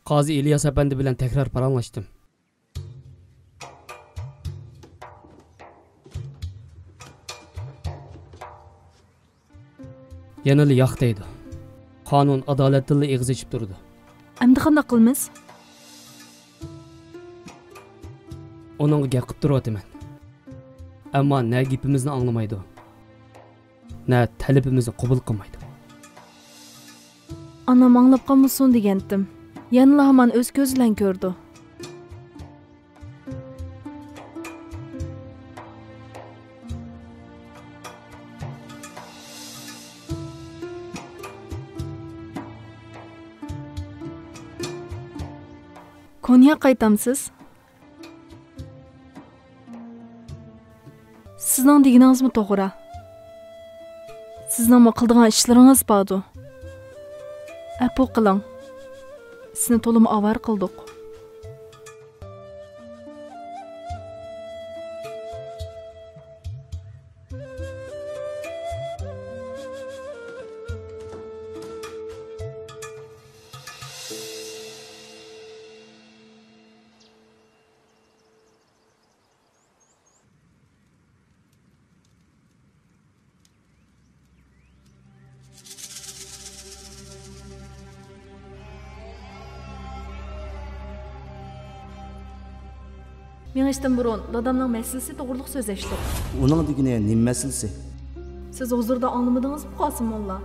Qozi İlyas Efendi bilan tekrar paranlaştım. Yanılı yo'q deydi. Qonun adolatli ig'iz ichib turdi. Endi qanday qilamiz? Onunga gap qilib turyapman. Ammo na gapimizni anglamaydi. Na talabimizni qabul qilmaydi. Anam anglab qolmasin degandim. Yanıla hamon o'z ko'zi bilan ko'rdi. Konya qaytamsiz? Sizning deganingizmi to'g'ri? Sizning qildigan ishlaringiz bordi. Apu qiling. Sizni to'lim avar qildik. Mengishdan burun dadamning masalasi to'g'riliq so'zlashdik. Uning degani nima masalasi? Siz hozirda anglamadingizmi, Qosim molla?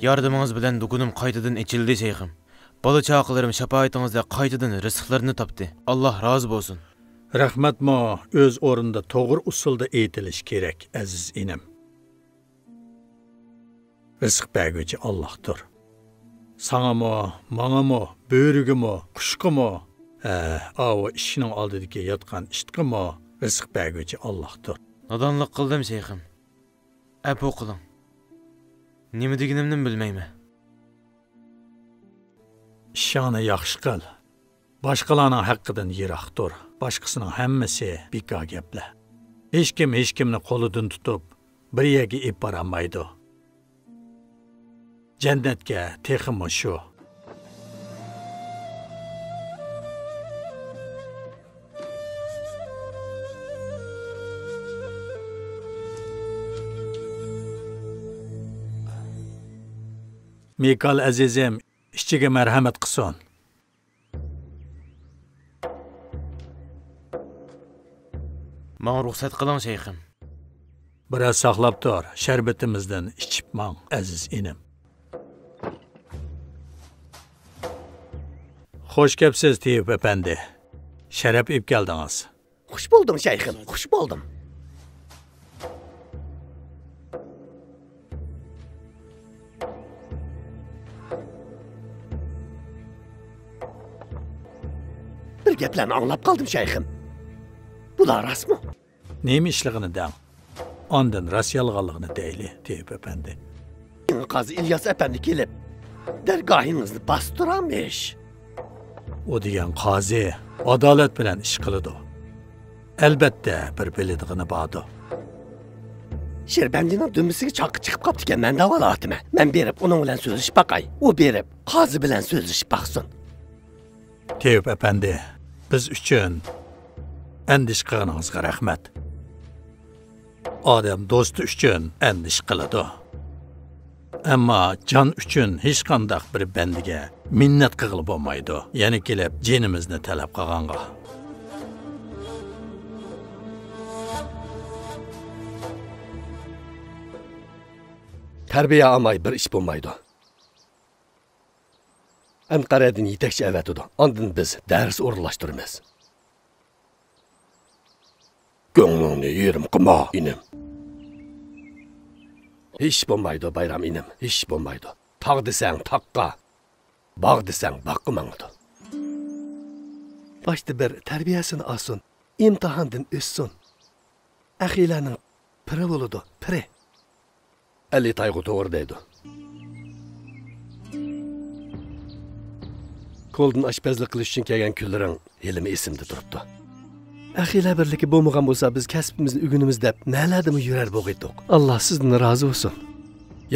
Yardımınız bilen dukunum qaytadan içildi şeyhim. Bola chaqalarim shafoatingizda qaytadan rizqlarini topdi. Alloh rozi bo'lsin. Rahmatmo o'z o'rinda to'g'ri usulda aytilish kerak, aziz inim. Rizq berguvchi Allohdir. Sangamo, mangamo, bo'rigimo, qushqimo, avo ishining oldidagi yotgan ishqimo rizq berguvchi Allohdir. Nodonlik qildim şeyhim. Apu qiling. Nima deganimni bilmayman. Ishingni yaxshi qil. Boshqalarning haqqidan yiroqdir. Boshqasining hammasi bekor gaplar. Hech kimni qo'lidan tutib bir yerga ib borolmaydi. Jannatga texmi shu. Mikal azizim, ishchiga marhamat qilsin. Menga ruxsat qiling shayxim. Biroz saqlab tur, sharbatimizdan ichib mang, aziz inim. Xo'sh kelibsiz, Tiyib efendi. Sharab ib keldingiz. Xush buldum shayxim, xush buldum. Bir gaplarni anglab qoldim shayxim. Bular rostmi? Nima ishligini dang? Ondan rost yolg'onligini deyli, Tiyib efendi. Qozi İlyas efendi kelib, dargohingizni bostiramış. O degan qozi adolat bilan ish qiladi. Albatta bir biladiğini bordi. Sherbandining dumisiga choqi chiqib qopti ekan, men davolatime. Men berib uning bilan so'zlashib baqay. U berib qozi bilan so'zlashib baqsin. Tiyib efendi, biz uchun andish qilganingizga rahmat. Odam do'sti uchun andish qiladi. Ammo jon uchun hech qanday bir bandiga minnat qilib bo'lmaydi. Yana kelib jinimizni talab qilganga. Tarbiya olmay bir ish bo'lmaydi. Anqaradan yetakchi avatidi. Ondan biz dars o'rinlashtiramiz. Ko'nglingni yerim qilma, inim. Hech bo'lmaydi bayram inim, hech bo'lmaydi. Tog' desang taqqa, bog' desang boqqa mangdi. Başta bir tarbiyasini olsin, imtihondan o'ssin. Axilarning piri bo'ladi, piri. Ali tayg'u to'g'ri deydi. Qo'ldan oshpazlik qilish uchun kelgan kunlaring yelimi esimda turibdi. Axilar birligi bo'lmagan bo'lsa, biz kasbimizni ugunimiz deb naladimi yurar bo'g'aydik. Alloh sizdan rozi bo'lsin.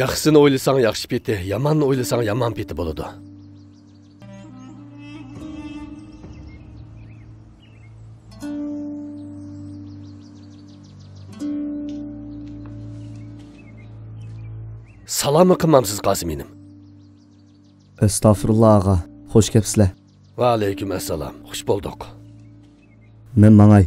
Yaxshisini o'ylasang yaxshi peti, yomonni o'ylasang yomon peti bo'ladi. Salomı qilmamsiz Qosiminім. Estağfurullah ağa. Hoş kepsizlar. Va alaykum assalom. Xush bo'ldik. Men Mangay.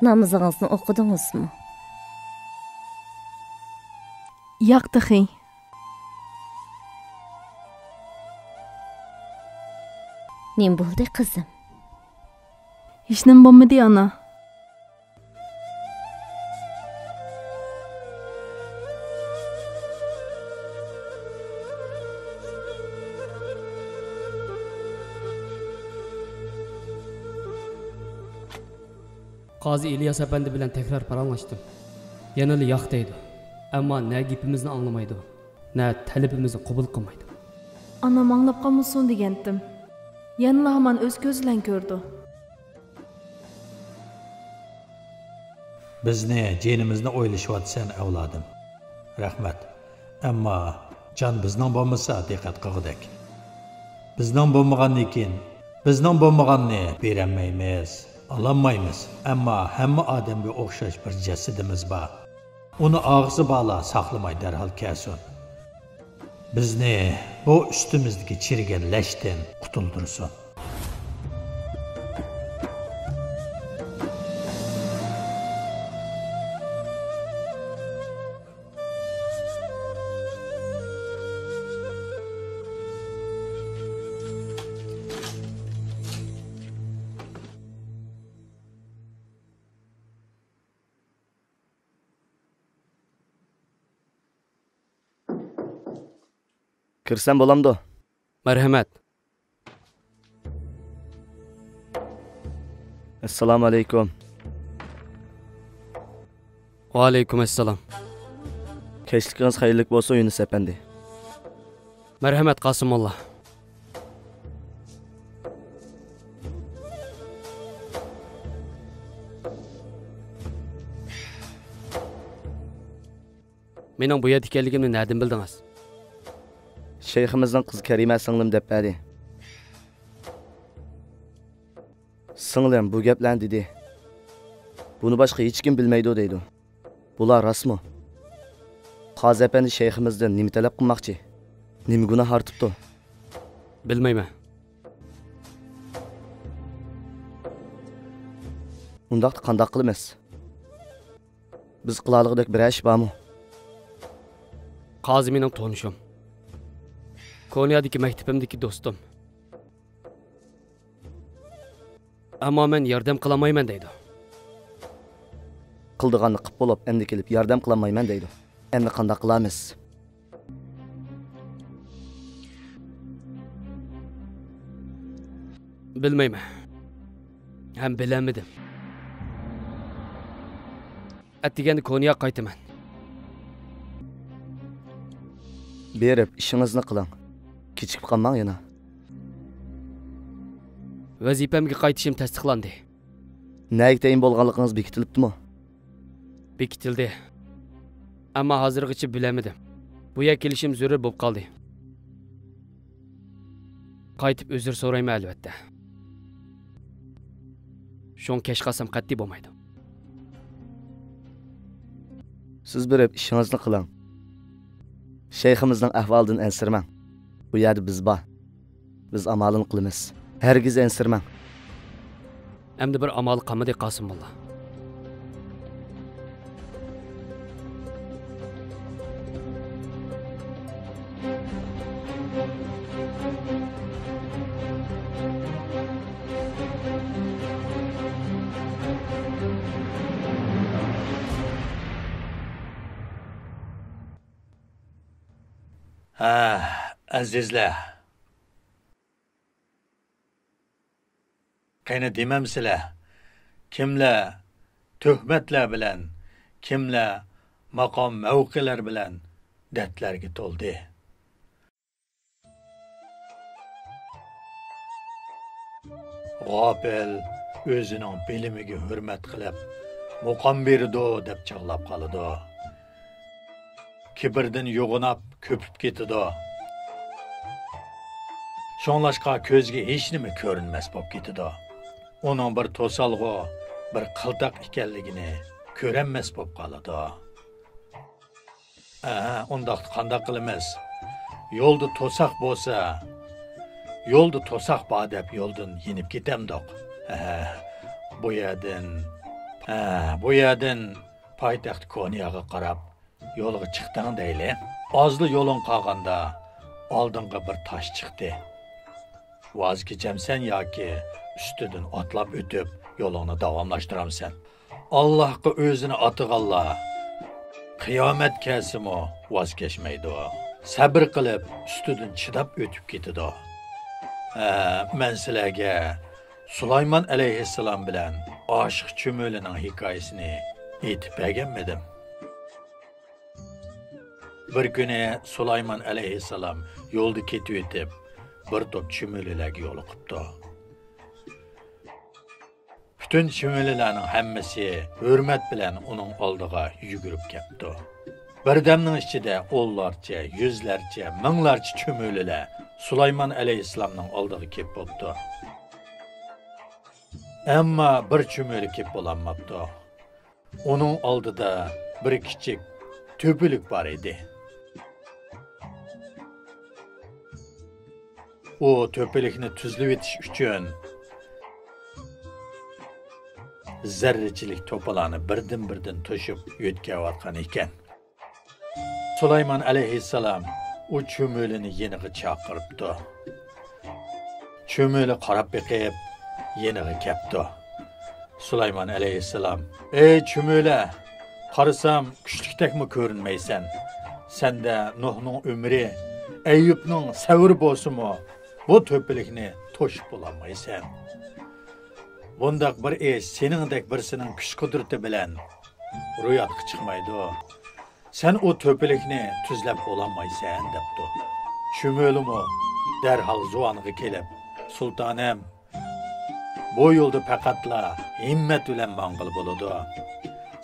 Namazınızı okudunuz mu? Yo'q tıxi. Nim bo'ldi qizim? Hech nima bo'lmadi ana. Qazi İlyas Efendi bilan tekrar paranlaştım. Yanılı yo'q deydi. Ammo ne gapimizni anglamaydi, ne talabimizni qabul qilmaydi. Anam anglab qolmasin degandim. Yanıla hamon o'z ko'zi bilan ko'rdi. Bizni jenimizni o'ylashyapsan avladim. Rahmat. Ammo jon bizning bo'lmasa diqqat qilg'udak. Bizning bo'lmagandan keyin bizning bo'lmaganni berolmaymiz. Alamaymiz. Ammo hamma odamga o'xshash bir jasadimiz bor. Uni og'zi bala saqlamay darhol kelsin. Bizni bu ustimizdagi chirigan lashdan qutuldirsin. Kirsem bo'lamdi. Marhamat. Assalomu alaykum. Va alaykum assalom. Kechligingiz xayrli bo'lsin Yunus Efendi. Marhamat Qosimulloh. Mening bu yerda ekanligimni nerdan bildingiz? Shayximizning qizi Karima singlim deb berdi. Singlim bu gaplarni dedi. Buni boshqa hech kim bilmaydi deydi. Bular rostmi? Qozi Efendi shayximizdan nima talab qilmoqchi? Nima gunoh ortibdi? Bilmayman. Undaqda qanday qilamiz? Biz qilalig'idek bir ish bormi? Qozi mening tonishim. Konya'daki maktabimdagi do'stim. Ammo men yordam qilamayman deydi. Qildiganni qilib bo'lib, endi kelib yordam qilamayman deydi. Endi qanday qilamiz? Bilmayman. Ham bilamadim. Atdiganda Konya'ga qaytaman. Berib ishingizni qiling. Kechikib qolmang yana. Vazifamga qaytishim tasdiqlandi. Nega tayin bo'lganligingiz bekitilibdimi? Bekitildi. Ammo hozirgacha bilamadim. Bu yer kelishim zarur bo'lib qoldi. Qaytib uzr so'rayman albatta. Shon kesh qasam qat'iy bo'lmaydi. Siz berib ishingizni qiling. Shayximizning ahvolidan ensirmang. Bu yerda biz bor. Biz amalini qilamiz. Hargiz ensirmang. Endi bir amal qamadi Qosimullo. Azizlar. Qayni demamsizlar? Kimlar tuhmatlar bilan, kimlar maqom mavqilar bilan dardlarga to'ldi. G'ofil o'zining bilimiga hurmat qilib, muqam berdi deb chaqlab qoladi. Kibrdan yo'g'inab ko'pib ketdi. Şonlaşqa ko'zga hech nima ko'rinmas bo'lib ketdi. Uning bir to'salg'u, bir qiltaq ekanligini ko'ranmas bo'lib qoladi. Undaq qanday qilamiz? Yo'lda to'saq bo'lsa, yo'lda to'saq bor deb yo'ldan yenib ketamdoq. Bu yerdan poytaxt Konyaga qarab yo'lga chiqding deyli. Ozli yo'lin qolganda oldinga bir tosh chiqdi. Vaz kechamsan yoki ustidan otlab o'tib yo'lingni davomlashtiramsan. Allohga o'zini otig'alla. Qiyomat kelsimi vaz kechmaydi. Sabr qilib ustidan chidab o'tib ketadi. Men sizlarga Sulaymon alayhissalom bilan oshiq cho'milining hikoyasini aytib berganmidim. Bir kuni Sulaymon alayhissalom yo'lda ketib o'tib bir top cho'mililarga yo'liqibdi. Bütün cho'mililarning hammasi hurmat bilan uning oldiga yugurib keldi. Birdamning ichida o'nlarcha, yuzlarcha, minglarcha cho'mililar Sulaymon alayhissalomning oldiga kelib bo'ldi. Ammo bir cho'mili kelib bo'lmabdi. Uning oldida bir kichik to'pilik bor edi. O to'pilikni tuzlab etish uchun zarrachilik to'palarni birdan to'shib yo'tkayotgan ekan. Sulaymon alayhissalom o cho'milini yeniga chaqiribdi. Cho'mili qarab beqib yeniga kelibdi. Sulaymon alayhissalom: "Ey cho'mili, qarasam kuchlikdekmi ko'rinmaysan? Senda Nuhning umri, Ayyubning savri bo'lsa-mu, bu to'pilikni to'shib bo'lmaysan. Bundaq bir ish seningdek birsining kuch qudrati bilan ro'yatga chiqmaydi. Sen o to'pilikni tuzlab bo'lmaysan" debdi. Cho'milimi darhol zuvanga kelib: "Sultonim, bu yo'lda faqatla himmat bilan mang'il bo'ladi.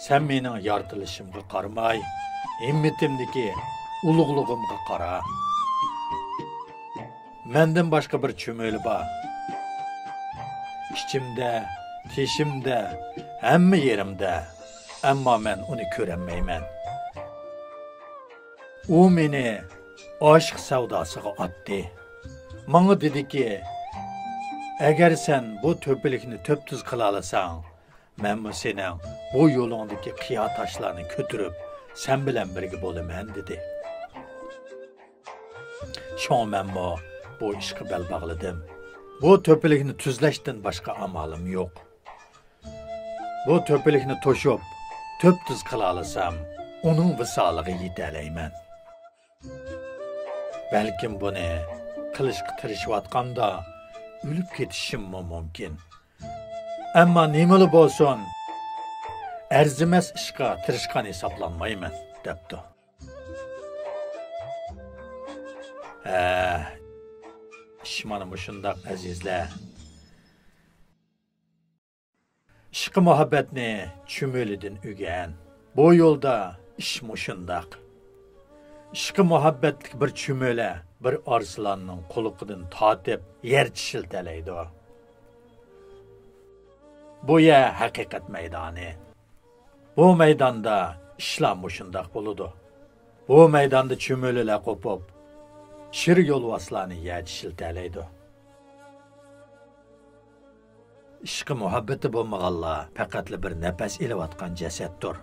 Sen mening yortilishimga qaramay, himmatimdagi ulug'lig'imga qara. Mendan boshqa bir cho'mili bor. Ichimda, teshimda, hamma yerimda, ammo men uni ko'rolmayman. U meni oshq savdosiga otdi. Menga dediki, agar sen bu to'pilikni to'p-tuz qila olasang, men sening bu yo'lingdagi qiyo toshlarni ko'tarib, sen bilan birga bo'laman" dedi. Shonmanmo bu ishga bel bog'ladim. Bu to'pilikni tuzlashdan boshqa amalim yo'q. Bu to'pilikni to'shib, to'p-tuz qila olasam, uning visoliga yetalayman. Balkim buni qilishga tirishayotganda o'lib ketishim mumkin. Ammo nimali bo'lsin, arzimas ishqa tirishgan hisoblanmayman, debdi. Ish mana shundoq azizlar. Ishqi muhabbatni chumolidan o'rgan. Bu yo'lda ish mushundoq. Ishqi muhabbatlik bir chumoli, bir arslonning quliqidan tortib yer chishiltalaydi. Bu ya haqiqat maydoni. Bu maydonda ishlar mushundoq bo'ladi. Bu maydonda chumolilar qo'pib, shir yo'lvoslarni yer chishiltalaydi. Ishqi muhabbati bo'lmaganlar faqatli bir nafas elayotgan jasaddir.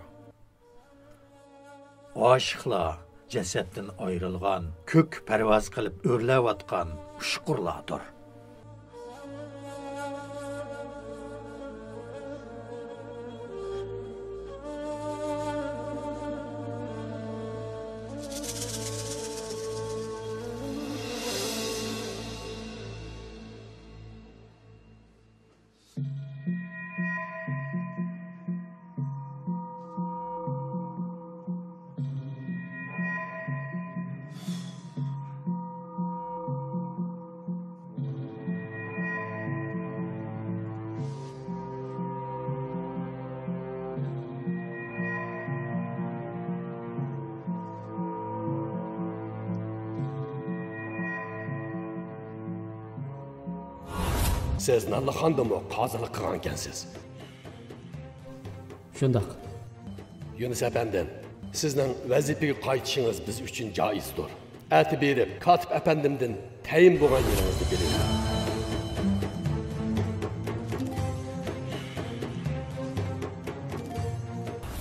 Oşiqlar jasaddan ayrilgan, ko'k parvoz qilib o'rlayotgan ushqurlardir. Siz Nallıxandımı qazılık qılğan ekansiz. Shundoq. Yunus efendim, sizning vazifəyə qaytışınız biz üçün caizdir. Əti berib katib efendimdən təyin bo'lgan yeringizni biling.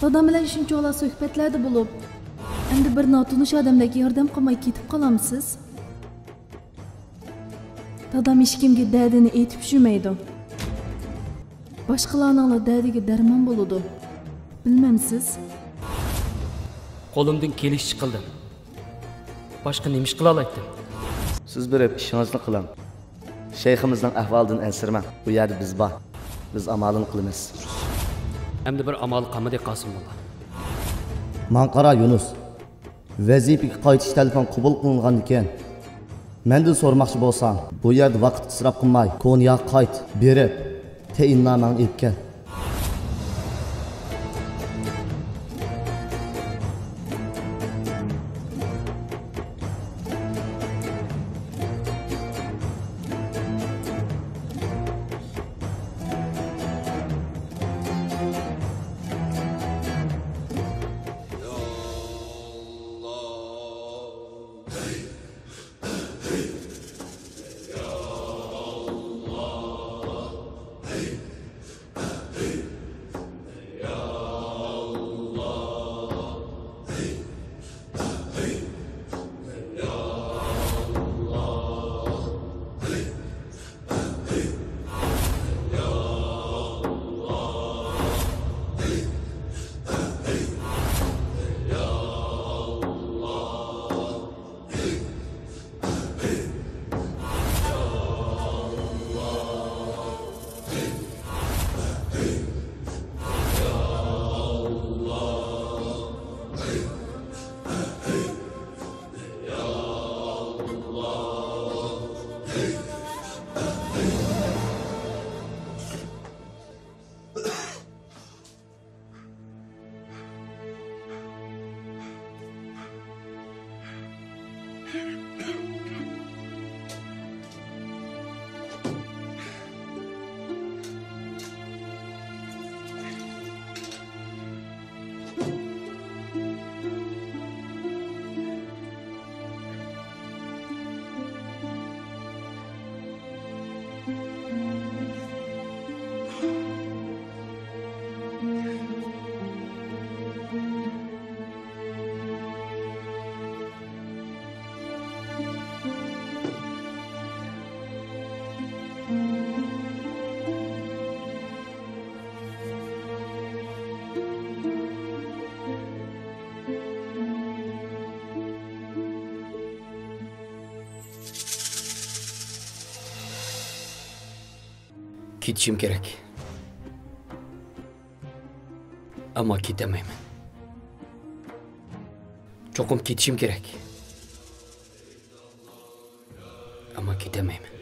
Dadam bilan shunchalar suhbatlarda bo'lib, endi bir notunish odamlarga yordam qilmay ketib qolamsiz? Dadam hech kimga dardini aytib yurmaydi. Boshqalarning dardiga darmon bo'ladi. Bilmamsiz? Qo'limdan kelishchi qildim. Boshqa nima ish qila olaydim? Siz berib ishingizni qiling. Shayximizning ahvolidan ansirmang. Bu yerda biz bor. Biz amalini qilamiz. Endi bir amal qilmadi Qosim bola. Man qara Yunus. Vazifaga qaytish telefon qabul qilingan ekan. Mendan so'ramoqchi bo'lsang, bu yerda vaqt isrof qilmay, Konya qayt, berib, tayinnomani olib kel. Ketishim kerak. Ammo ketamayman. Cho'qim ketishim kerak. Ammo ketamayman.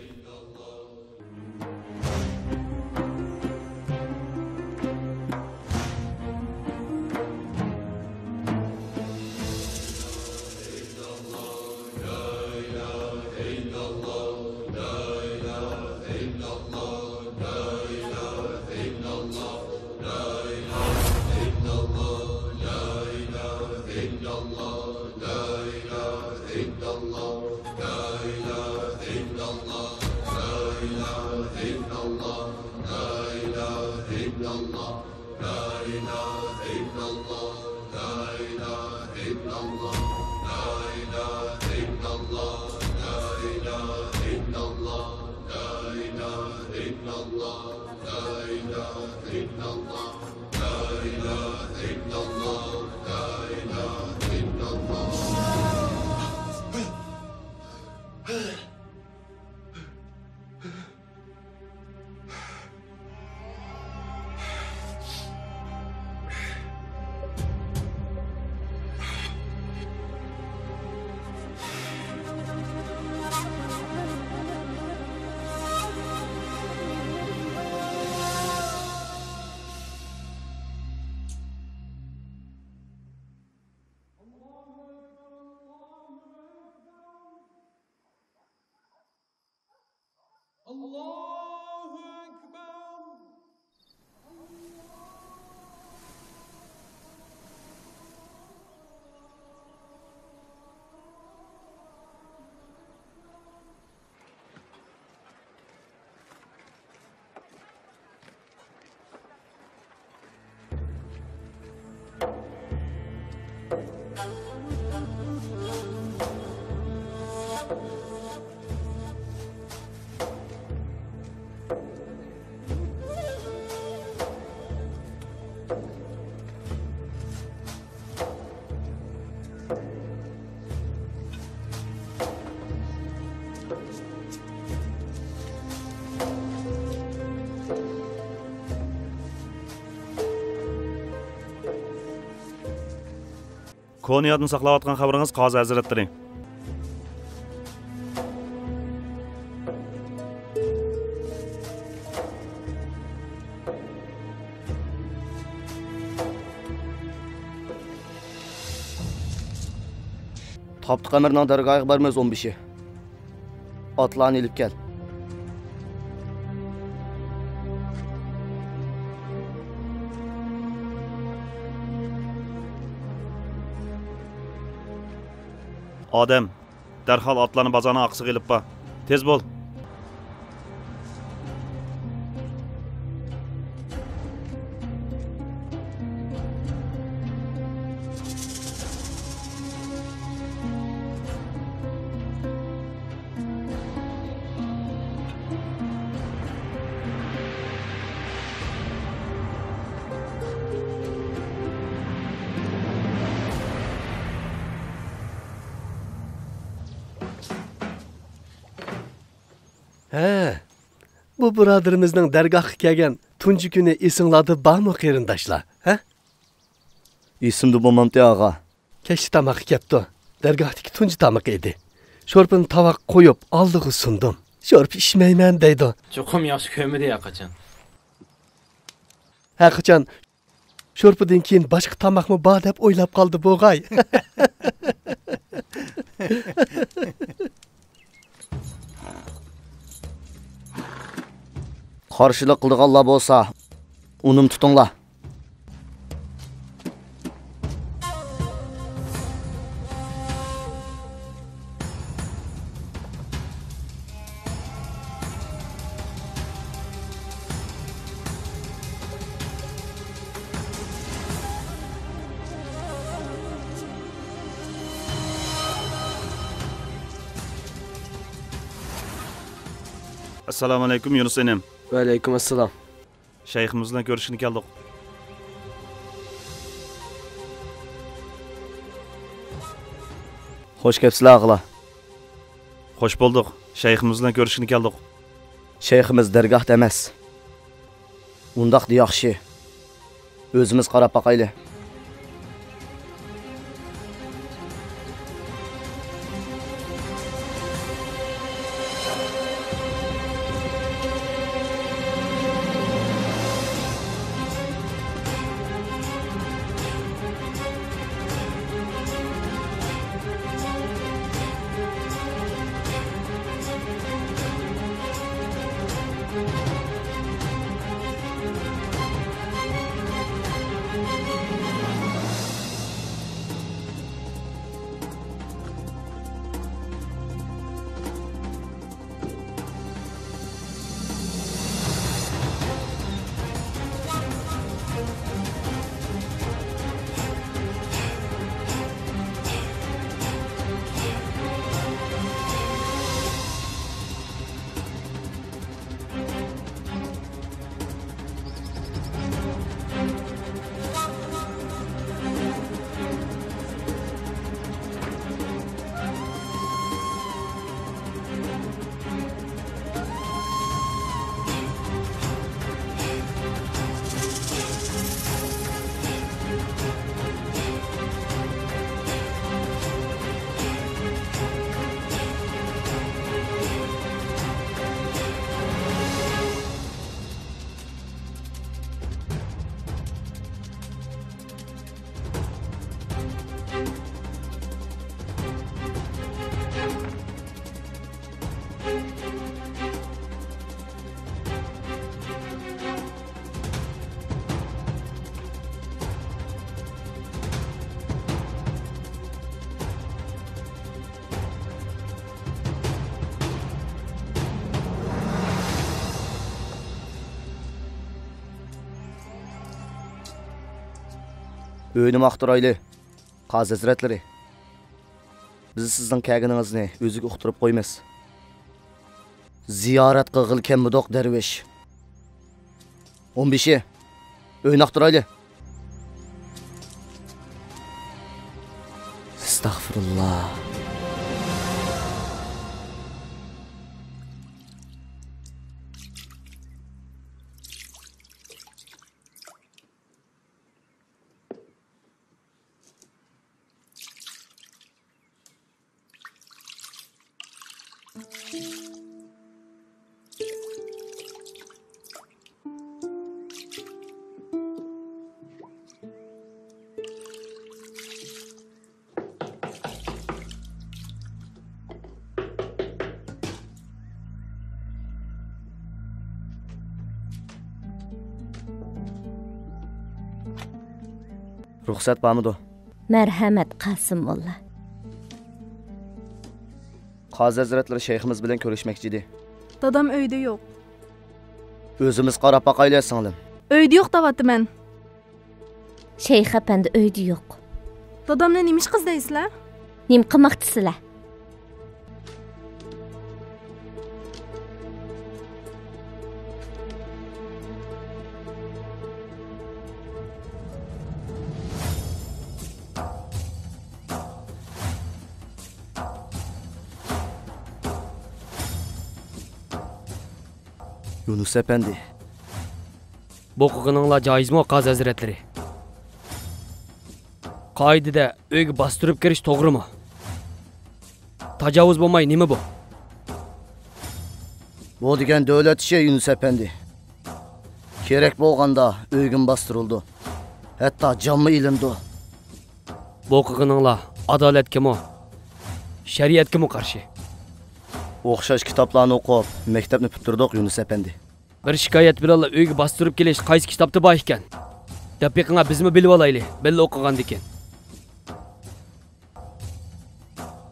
Koniyatni saqlayotgan xabaringiz qozi hazratlari. Tapdıq əmirinin dərgahı barmaz 15'i. Atlarını elib gəl. Adem, dərhal atlarını bazana aqsıq elib ba. Tez bol. He, bu birodarimizning dargohga kelgan tunji kuni esinglarda bormi qarindoshlar? He? Esimdə bo'lmamdi ağa. Kechki tamoq kepti. Dargohdagi tunji tamoq edi. Sho'rpini tovoq qo'yib oldiga sundim. Sho'rp ishmayman deydi. Cho'qim yaxshi ko'midi qachon. Ha qachon sho'rpidan keyin boshqa tamoqmi bor deb o'ylab qoldi bo'g'ay. Qarshilik qilganlar bo'lsa, unim tutinglar. Assalomu alaykum Yunus enem. Va alaykum assalom. Shayximiz bilan ko'rishishni keldik. Xo'sh kelibsizlar og'alar. Xo'sh bo'ldik. Shayximiz bilan ko'rishishni keldik. Shayximiz dargohda emas. Undaqda yaxshi. O'zimiz qarab baqayli. Öynüm aqtıraylı. Qaz hazretleri. Biz sizin kəgininizni özüge uqtırıp qoymaz. Ziyaret qığıl kemmidoq derviş. 15'i. Öyn aqtıraylı. Estağfurullah. Ruxsat barmidi? Marhamat Qasimullo. Qozi hazratlari shayximiz bilan ko'rishmoqchi edi. Dadam uyda yo'q. O'zimiz qarab baqayli singlim. Uyda yo'q deyapman. Shayx apandi uyda yo'q. Dadamni nima ish qildaysizlar? Nima qilmoqchisizlar? Yunus efendi. Bu qilganinglar joizmi, Qozi hazratlari? Qoidada uyga bostirib kirish to'g'rimi? Tajovuz bo'lmay nima bu? Bu degan davlat ishi Yunus efendi. Kerak bo'lganda uygim bostirildi. Hatto jonmi ilindi. Bu qilganinglar adolatgami, shariatgami qarshi? O'xshash kitoblarni o'qib, maktabni bitirdik Yunus efendi. Bir shikoyat bilan uyga bostirib kelish qaysi kitobda bor ekan? Daqiqanga bizmi bilib olayli, billa o'qigan ekan.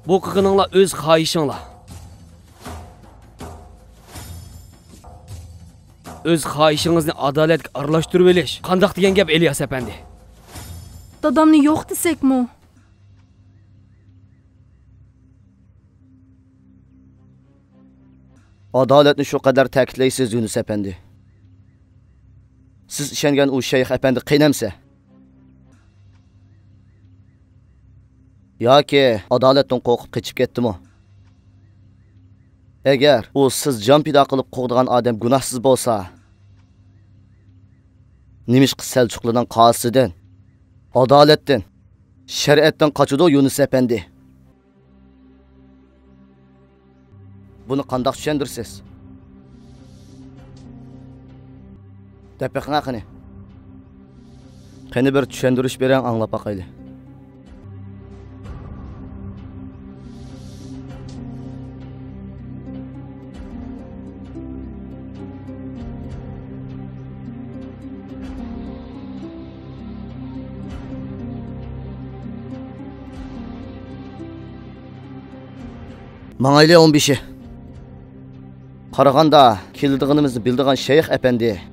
Bu qilganinglar o'z xohishinglar. O'z xohishingizni adolatga aralashtirib olish qandoq degan gap Ilyos efendi? Dadamni yo'q desakmi? Adolatni shu qadar ta'kidlaysiz Yunus efendi. Siz ishongan u shayx efendi qiynamsa yoki adolatdan qo'rqib qochib ketdimi? Agar u siz jon pido qilib qo'ydigan odam gunohsiz bo'lsa, Nimişqi Selçuklu'dan qasıdan, adaletden, şeriatdan qaçıdı Yunus Efendi. Bunu qandaq tushundirsiz? Dep beqina qani. Qani bir tushundirish berang anglab baqayli. Mangayli 15'i. Qaraganda keldiğimizni bildiğin Şeyh Efendi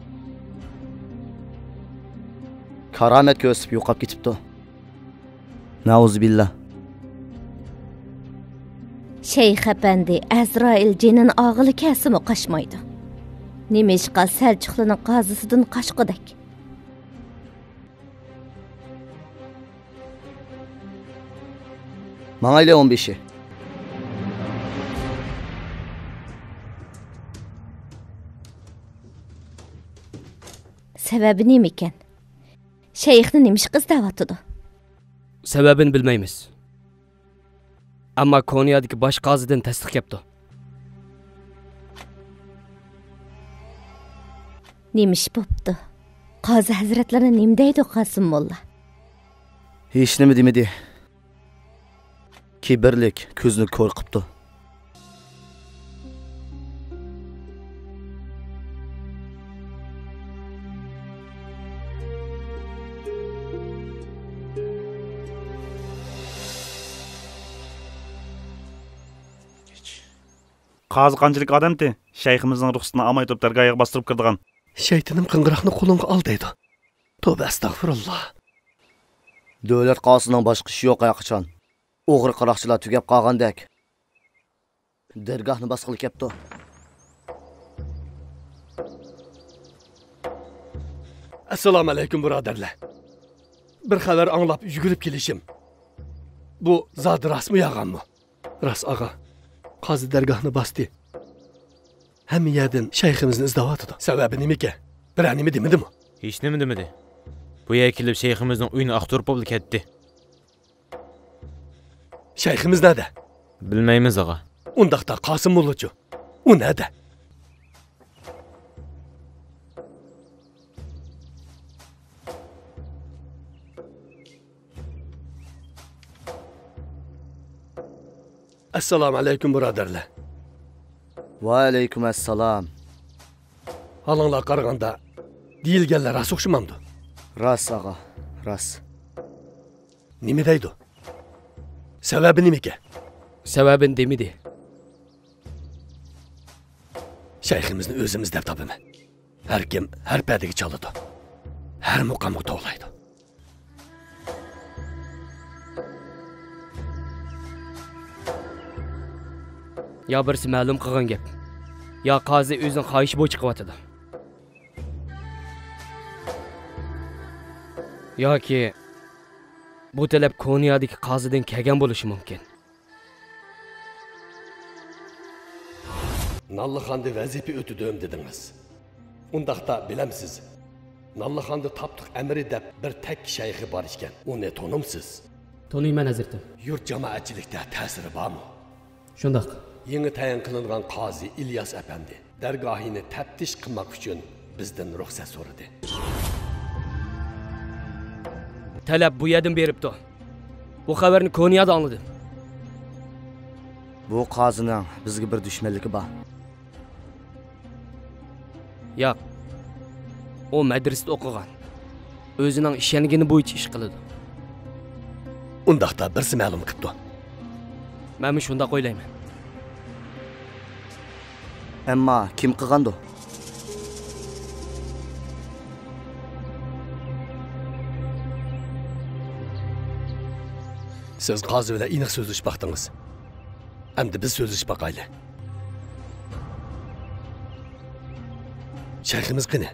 karamet gösüp yo'qab ketibdi. Nauzubillah. Şeyh Efendi Azrail cenin ağılı kesimi qaşmaydı. Nimeşqa Selçuklu'nun qazısıdan qaşqıdak. Mangayli 15'i. Sebebi neymi eken? Şeyhni nemiş kız davatıdı? Sebebini bilmeymiz. Ama Konya'daki baş qazidan tasdiq yaptı. Nemiş boptu? Qazi hazretlerine nemdeydi Qasım Molla? Hech nima demedi. Kibirlik ko'zni ko'r qilibdi. Qazı qanchalik odamdi? Shayximizning ruxsatini olmay turib dargohiga bostirib kirdigan. Shaytonim qing'iroqni qo'limga ol deydi. Tövbe astagfirullah. Davlat qosining boshqa ishi yo'q qachon. O'g'ri qaroqchilar tugab qolgandek. Dargohni bosqili kelibdi. Assalomu alaykum birodarlar. Bir xabar anglab yugurib kelishim. Bu zot rasmi yog'anmi? Ras og'a. Qazi dargohni bosdi. Hamma yerdan shayximizni izlayotdi. Sababi nima ekan? Biror nima demadimi? Hech nima demadi. Bu yerga kelib shayximizning uyini aqtirib bo'lib ketdi. Shayximiz nerede? Bilmaymiz og'a. Undaqda Qasım Mollachu. U nerede? Assalomu alaykum birodarlar. Va alaykum assalom. Halinglar qaraganda deyilganlar ras o'xshamamdi. Ras og'a, ras. Nima deydi? Sababi nima ekan? Sebebini demedi. Shayximizni o'zimiz deb topaman. Har kim har paydaga chaladi. Har muqamga to'g'laydi. Ya birisi ma'lum qilgan gap. Ya qozi o'zining xohishi bo'yicha qilyotdi. Yoki bu talab Konya'dagi qozidan kelgan bo'lishi mumkin. Nallıxan'da vazife ötüdüm dediniz. Undaqda bilemsiz. Nallıxan'da tapdıq əmri deb bir tek şeyhi var işken. O ne tonumsiz? Tanıyman hazretim. Yurt cemaatçilikte tesiri var mı? Shundoq. Yeni tayin kılıngan Qazi İlyas Efendi dergahini teptiş kılmak için bizden ruhsat so'radi. Talab bu yerdan beribdi. Bu xabarni Konya'da anladim. Bu qozining bizga bir dushmanligi bor. Yo'q. O madrasada o'qigan. O'zining ishongani bo'yicha ish qiladi. Undaqda birsi ma'lum qilibdi. Men shunday o'ylayman. Ammo kim qilgandi? Siz Qazi bilan aniq so'zlashib baqdingiz. Endi biz so'zlashib baqayli. Shayximiz qani?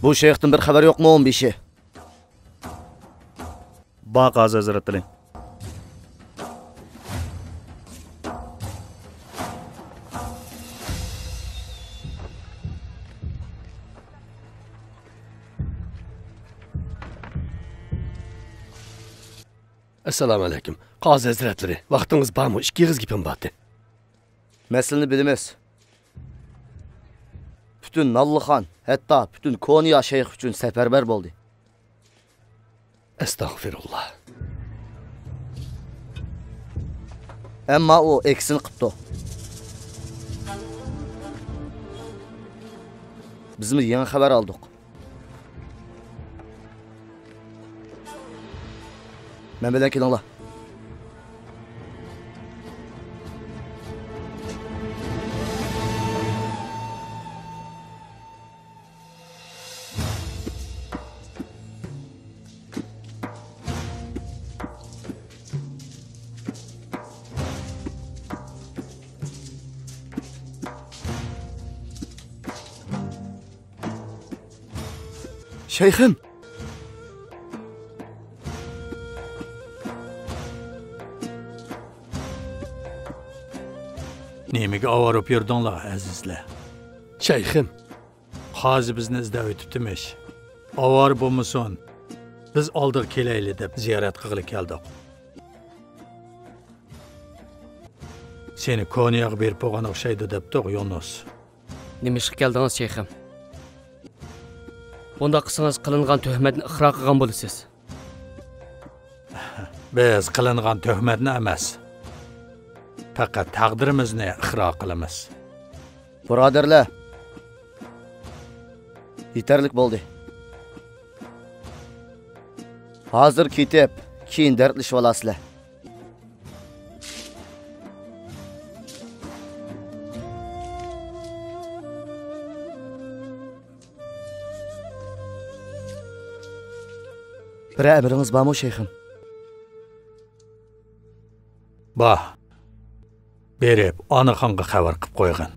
Bu shayxdan bir xabar yo'qmi 15'i? Ba Qozi Hazretleri. Assalomu alaykum. Qozi Hazretleri, vaqtingiz bormi? Ikki qiz gapim bordi. Masalani bilamiz. Bütün Nallıxon, hatto bütün Konya shayx uchun safarbar bo'ldi. Estağfirullah. Ammo u eksini qildi. Bizmi yangi xabar oldik. Men bilan kelinglar. Shayxim. Nimaga ovorib yurdinglar, azizlar? Shayxim, Qozi bizni izlab o'tibdimish. Ovor bo'lmasin. Biz oldiga kelayli deb ziyorat qilib keldik. Seni Konyaga berib qo'ygan o'xshaydi debdi Yunus. Nima ishga keldingiz shayxim? Bunda qilsangiz qilingan tuhmatni iqro qilgan bo'lasiz. Biz qilingan tuhmatni emas, faqat taqdirimizni iqro qilamiz. Birodarlar. Yetarlik bo'ldi. Hozir ketib, keyin dardlashib olasizlar. Bir emriniz bormi shayxim? Bah. Berib, onaxonga xabar qilib qo'ygan.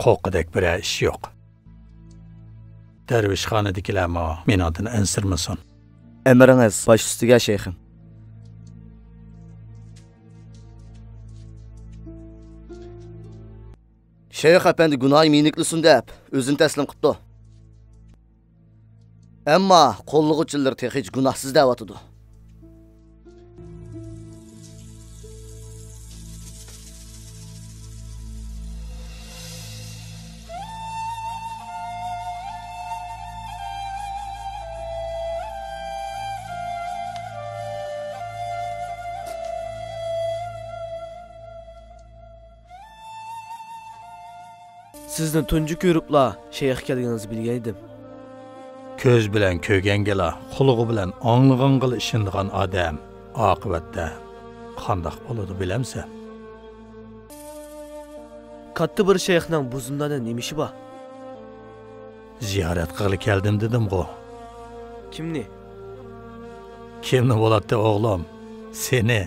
Qo'qidek bir ish yo'q. Darvishxonadagilarmi mendan ansirmasin. Emriniz bosh ustiga shayxim. Shayx efendi gunoh miniklisin deb o'zini taslim qildi. Ammo qo'llig'uchilar hech gunohsiz da'vatidi. Sizni tunji ko'ribla shayx kelganingizni bilgan edim. Ko'z bilan ko'rgangala, qulog'i bilan anglag'angala ishindigan odam oqibatda qandoq bo'ladi bilamsan? Katta bir shayxning bu zindonda nima ishi bor? Ziyorat qilib keldim dedim-ku. Kimni? Kimni bo'ladi o'g'lim? Seni.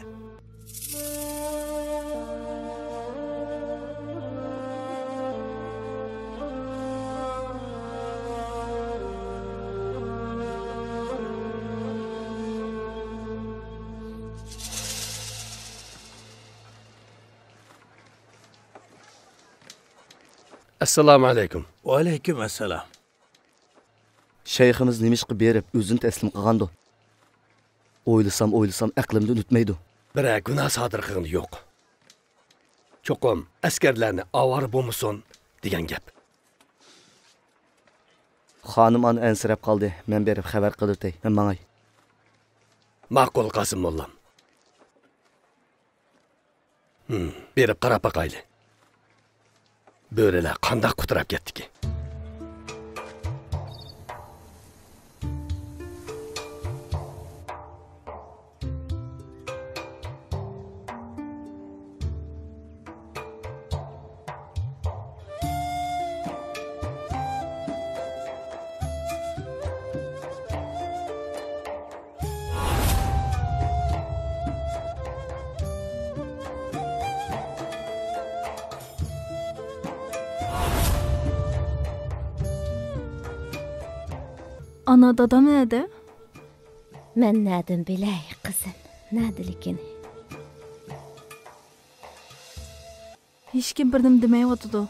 assalomu alaykum. Va alaykum assalom. Shayximiz nima ish qilib berib o'zini taslim qilgandi. O'ylasam aqlimdan o'tmaydi. Bir gunoh sodir qilgan yo'q. Cho'qim askarlarni avor bo'lmasin degan gap. Xonim an ansirab qoldi. Men berib xabar qildirtay. Men mangay. Ma'qul Qosim mollam. Berib qarab baqayli. Böyleler qandoq qutirab ketdiki. Ana dadam nerede? Mən nədim bilək, qızım, nədilikini. Hiç kim birdim demeye otudu.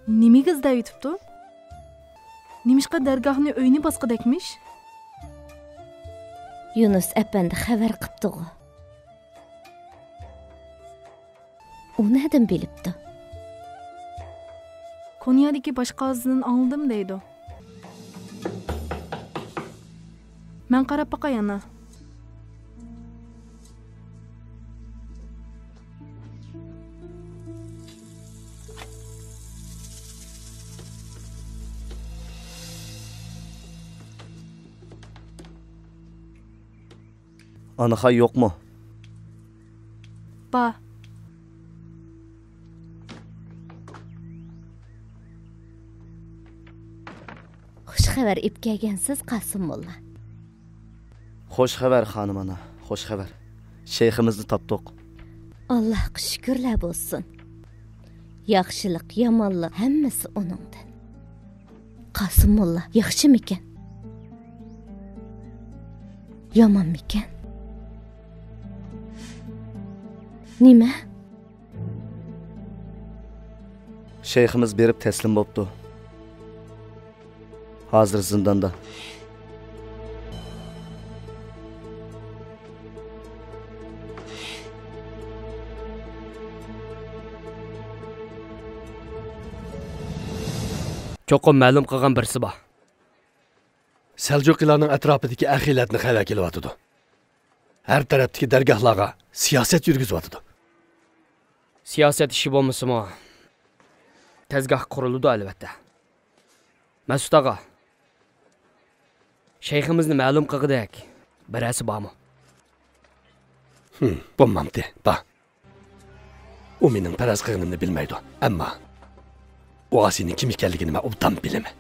Nimi kızda yutuptu? Nimişqa dergahını öyünü baskıdakmış? Yunus əpəndi xəbər qıptığı. O nədən bilibdi? Konya'daki başka ağzının anladım deydi. Ben qarab bakayana. Anaxay yok mu? Ba. Xoş xəbər ipkəgənsiz Qasım Molla. Xoş xəbər xanım ana, xoş xəbər. Şeyximizni tapdıq. Allah'a şükürlər olsun. Yaxşılıq, yamanlıq həmmisi onundan. Qasım Molla yaxşı mıkən? Yaman mıkən? Nima? Şeyximiz berib təslim bopdu. Hazır zindanda. Cho'qim ma'lum qilgan birsi bor. Seljuqilarning atrofidagi axiyatni xabar kelyotidi. Har tarafdagi dargohlarga siyosat yurgizyotidi. Siyosat ishi bo'lmasimi? Tezgah qurildi albatta. Mas'ud ağa. Shayximizni ma'lum qilg'idak birasi bormi? Bo'lmamdi. Ba. U mening paraz qilganimni bilmaydi. Ammo u asining kim ekanligini men obdan bilaman.